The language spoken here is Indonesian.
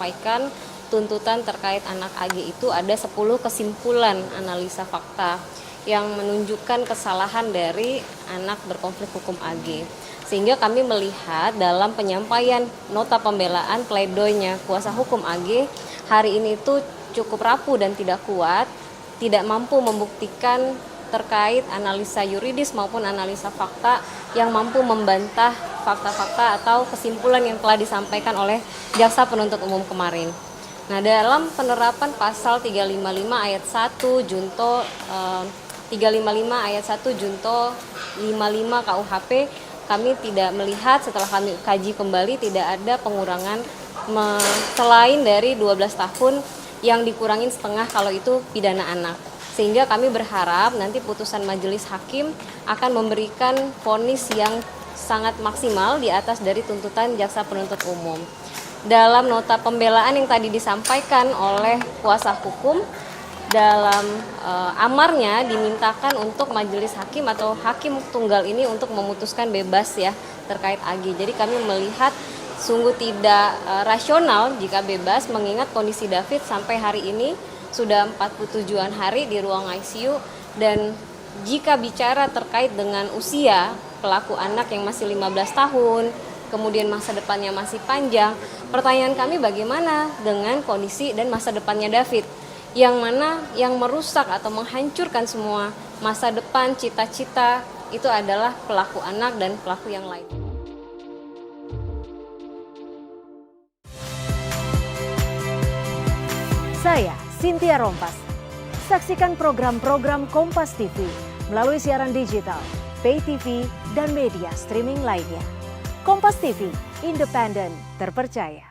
menyampaikan tuntutan terkait anak AG itu ada 10 kesimpulan analisa fakta yang menunjukkan kesalahan dari anak berkonflik hukum AG. Sehingga kami melihat dalam penyampaian nota pembelaan pledoinya kuasa hukum AG hari ini itu cukup rapuh dan tidak kuat, tidak mampu membuktikan terkait analisa yuridis maupun analisa fakta yang mampu membantah fakta-fakta atau kesimpulan yang telah disampaikan oleh jaksa penuntut umum kemarin. Nah, dalam penerapan pasal 355 ayat 1 junto 355 ayat 1 junto 55 KUHP, kami tidak melihat setelah kami kaji kembali tidak ada pengurangan selain dari 12 tahun yang dikurangin setengah kalau itu pidana anak. Sehingga kami berharap nanti putusan majelis hakim akan memberikan vonis yang sangat maksimal di atas dari tuntutan jaksa penuntut umum. Dalam nota pembelaan yang tadi disampaikan oleh kuasa hukum, dalam amarnya dimintakan untuk majelis hakim atau hakim tunggal ini untuk memutuskan bebas ya terkait AG. Jadi kami melihat sungguh tidak rasional jika bebas mengingat kondisi David sampai hari ini sudah 47-an hari di ruang ICU, dan jika bicara terkait dengan usia pelaku anak yang masih 15 tahun, kemudian masa depannya masih panjang, pertanyaan kami bagaimana dengan kondisi dan masa depannya David? Yang mana yang merusak atau menghancurkan semua masa depan, cita-cita itu adalah pelaku anak dan pelaku yang lain. Saya Cynthia Rompas. Saksikan program-program Kompas TV melalui siaran digital, pay TV, dan media streaming lainnya. Kompas TV, independen, terpercaya.